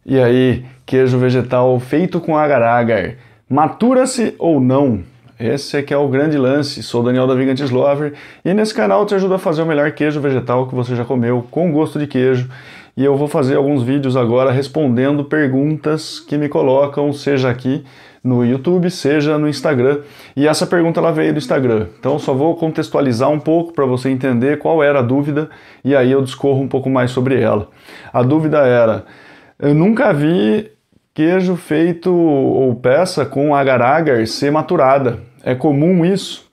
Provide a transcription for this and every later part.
E aí, queijo vegetal feito com agar-agar, matura-se ou não? Esse aqui é o grande lance. Sou o Daniel da Vegan Cheese Lover e nesse canal eu te ajudo a fazer o melhor queijo vegetal que você já comeu, com gosto de queijo. E eu vou fazer alguns vídeos agora respondendo perguntas que me colocam, seja aqui no YouTube, seja no Instagram. E essa pergunta ela veio do Instagram, então só vou contextualizar um pouco para você entender qual era a dúvida e aí eu discorro um pouco mais sobre ela. A dúvida era: eu nunca vi queijo feito ou peça com agar-agar ser maturada. É comum isso?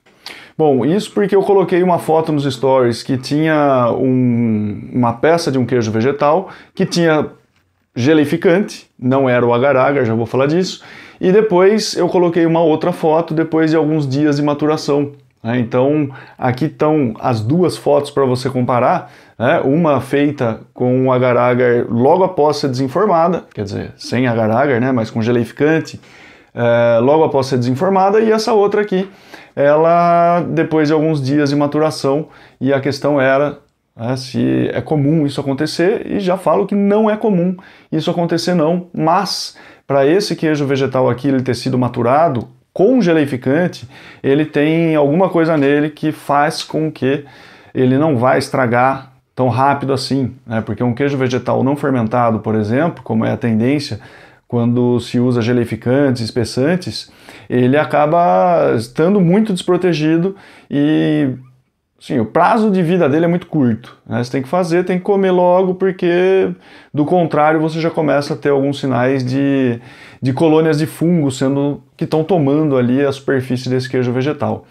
Bom, isso porque eu coloquei uma foto nos stories que tinha uma peça de um queijo vegetal que tinha geleificante, não era o agar-agar, já vou falar disso, e depois eu coloquei uma outra foto depois de alguns dias de maturação. Então aqui estão as duas fotos para você comparar, uma feita com o agar-agar logo após ser desenformada, quer dizer, sem agar-agar, mas com geleificante, logo após ser desenformada, e essa outra aqui, ela depois de alguns dias de maturação, e a questão era se é comum isso acontecer, e já falo que não é comum isso acontecer não, mas para esse queijo vegetal aqui ele ter sido maturado com geleificante, ele tem alguma coisa nele que faz com que ele não vai estragar tão rápido assim, porque um queijo vegetal não fermentado, por exemplo, como é a tendência quando se usa geleificantes, espessantes, ele acaba estando muito desprotegido e sim, o prazo de vida dele é muito curto. Você tem que fazer, tem que comer logo, porque do contrário você já começa a ter alguns sinais de colônias de fungo que estão tomando ali a superfície desse queijo vegetal.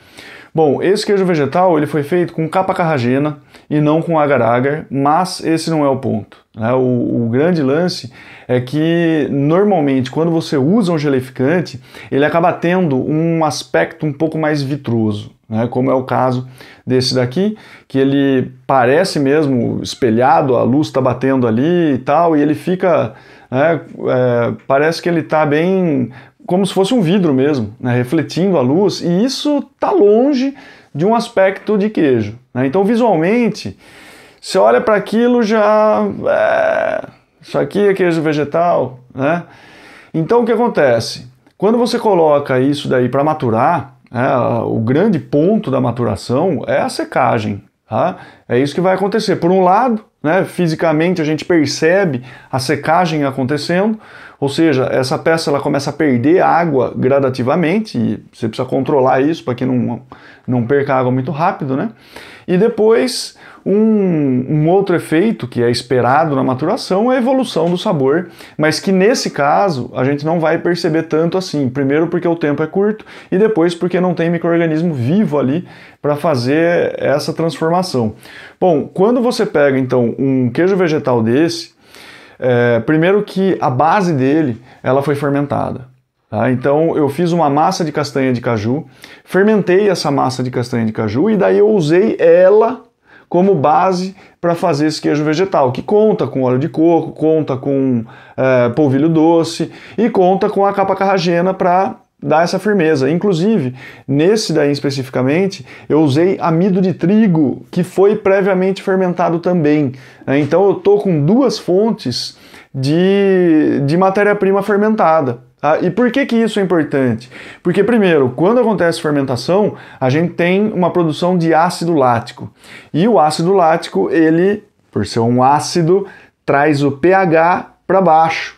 Bom, esse queijo vegetal ele foi feito com capa carragena e não com agar-agar, mas esse não é o ponto. O grande lance é que normalmente quando você usa um geleificante, ele acaba tendo um aspecto um pouco mais vitroso, como é o caso desse daqui, que ele parece mesmo espelhado, a luz está batendo ali e tal, e ele fica, parece que ele está bem como se fosse um vidro mesmo, refletindo a luz, e isso está longe de um aspecto de queijo. Então visualmente, você olha para aquilo já, isso aqui é queijo vegetal, Então o que acontece? Quando você coloca isso daí para maturar, o grande ponto da maturação é a secagem. É isso que vai acontecer. Por um lado, fisicamente a gente percebe a secagem acontecendo, ou seja, essa peça ela começa a perder água gradativamente, e você precisa controlar isso para que não perca água muito rápido, E depois, um outro efeito que é esperado na maturação é a evolução do sabor, mas que nesse caso a gente não vai perceber tanto assim. Primeiro porque o tempo é curto e depois porque não tem micro-organismo vivo ali para fazer essa transformação. Bom, quando você pega então um queijo vegetal desse, primeiro que a base dele ela foi fermentada. Então eu fiz uma massa de castanha de caju, fermentei essa massa de castanha de caju e daí eu usei ela como base para fazer esse queijo vegetal, que conta com óleo de coco, conta com polvilho doce e conta com a capa carragena para dar essa firmeza. Inclusive, nesse daí especificamente, eu usei amido de trigo, que foi previamente fermentado também. Então eu estou com duas fontes de matéria-prima fermentada. E por que isso é importante? Porque, primeiro, quando acontece fermentação, a gente tem uma produção de ácido lático. E o ácido lático, ele, por ser um ácido, traz o pH para baixo.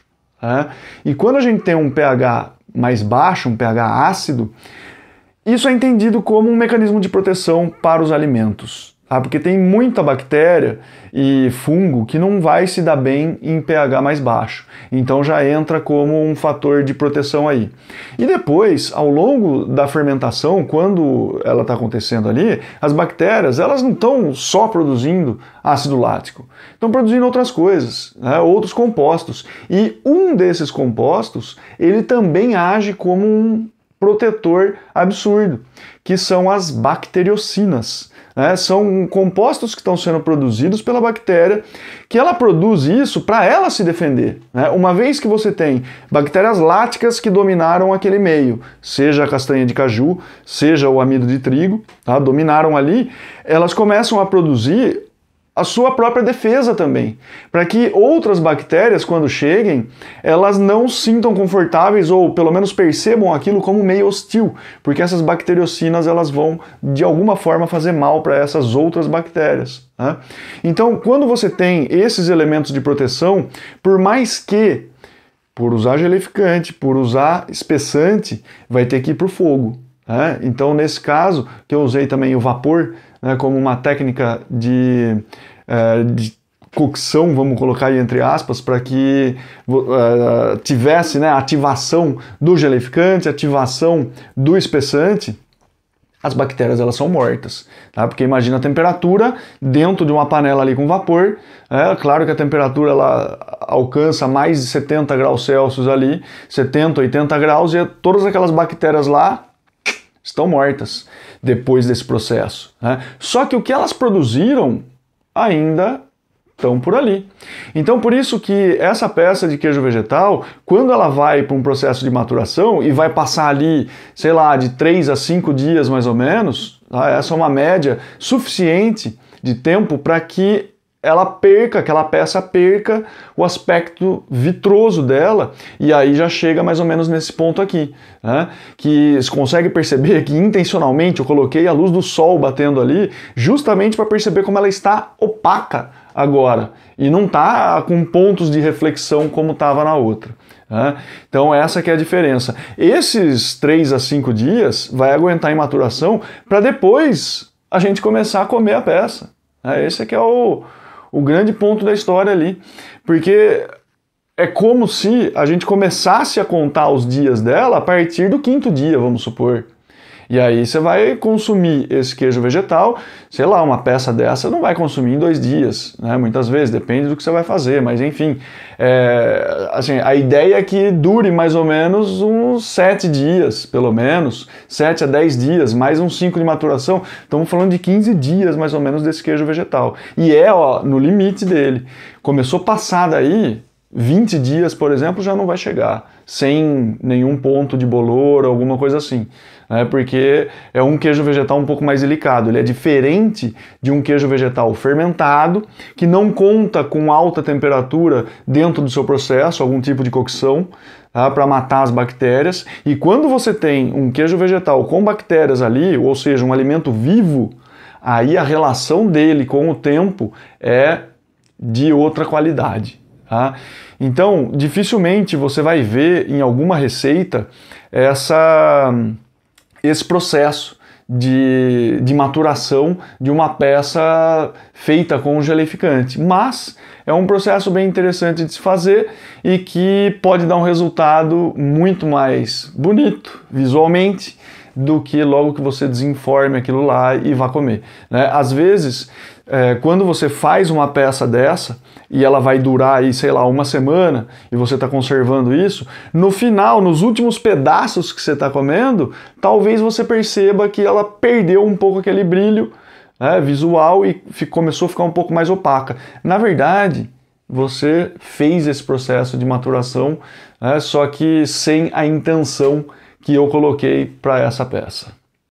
E quando a gente tem um pH mais baixo, um pH ácido, isso é entendido como um mecanismo de proteção para os alimentos. Porque tem muita bactéria e fungo que não vai se dar bem em pH mais baixo. Então já entra como um fator de proteção aí. E depois, ao longo da fermentação, quando ela está acontecendo ali, as bactérias elas não estão só produzindo ácido lático, estão produzindo outras coisas, outros compostos. E um desses compostos, ele também age como um protetor absurdo, que são as bacteriocinas. São compostos que estão sendo produzidos pela bactéria, que ela produz isso para ela se defender. Uma vez que você tem bactérias láticas que dominaram aquele meio, seja a castanha de caju, seja o amido de trigo, dominaram ali, elas começam a produzir a sua própria defesa também, para que outras bactérias, quando cheguem, elas não se sintam confortáveis ou pelo menos percebam aquilo como meio hostil, porque essas bacteriocinas elas vão de alguma forma fazer mal para essas outras bactérias, né? Então, quando você tem esses elementos de proteção, por mais que por usar gelificante, por usar espessante, vai ter que ir para o fogo, né? Então, nesse caso, que eu usei também o vapor, né, como uma técnica de cocção, vamos colocar aí entre aspas, para que tivesse, né, ativação do gelificante, ativação do espessante, as bactérias elas são mortas, tá? Porque imagina a temperatura dentro de uma panela ali com vapor, claro que a temperatura ela alcança mais de 70 graus Celsius ali, 70, 80 graus, e todas aquelas bactérias lá estão mortas depois desse processo, né? Só que o que elas produziram ainda estão por ali. Então, por isso que essa peça de queijo vegetal, quando ela vai para um processo de maturação e vai passar ali, sei lá, de 3 a 5 dias mais ou menos, tá? Essa é uma média suficiente de tempo para que ela perca, aquela peça perca o aspecto vitroso dela, e aí já chega mais ou menos nesse ponto aqui, né? Que você consegue perceber que intencionalmente eu coloquei a luz do sol batendo ali, justamente para perceber como ela está opaca agora, e não está com pontos de reflexão como estava na outra, né? Então essa que é a diferença. Esses 3 a 5 dias vai aguentar em maturação para depois a gente começar a comer a peça, né? Esse aqui é o grande ponto da história ali, porque é como se a gente começasse a contar os dias dela a partir do 5º dia, vamos supor. E aí você vai consumir esse queijo vegetal, sei lá, uma peça dessa não vai consumir em 2 dias, né? Muitas vezes, depende do que você vai fazer, mas enfim, assim, a ideia é que dure mais ou menos uns 7 dias, pelo menos, 7 a 10 dias, mais uns 5 de maturação, estamos falando de 15 dias mais ou menos desse queijo vegetal. E ó, no limite dele. Começou a passar daí, 20 dias, por exemplo, já não vai chegar, sem nenhum ponto de bolor, alguma coisa assim, né? Porque é um queijo vegetal um pouco mais delicado, ele é diferente de um queijo vegetal fermentado, que não conta com alta temperatura dentro do seu processo, algum tipo de cocção, tá, para matar as bactérias, e quando você tem um queijo vegetal com bactérias ali, ou seja, um alimento vivo, aí a relação dele com o tempo é de outra qualidade. Tá? Então, dificilmente você vai ver em alguma receita esse processo de maturação de uma peça feita com gelificante, mas é um processo bem interessante de se fazer e que pode dar um resultado muito mais bonito visualmente do que logo que você desenforme aquilo lá e vá comer, né? Às vezes, quando você faz uma peça dessa e ela vai durar aí, sei lá, uma semana e você está conservando isso, no final, nos últimos pedaços que você está comendo, talvez você perceba que ela perdeu um pouco aquele brilho, né, visual e começou a ficar um pouco mais opaca. Na verdade, você fez esse processo de maturação, né, só que sem a intenção que eu coloquei para essa peça.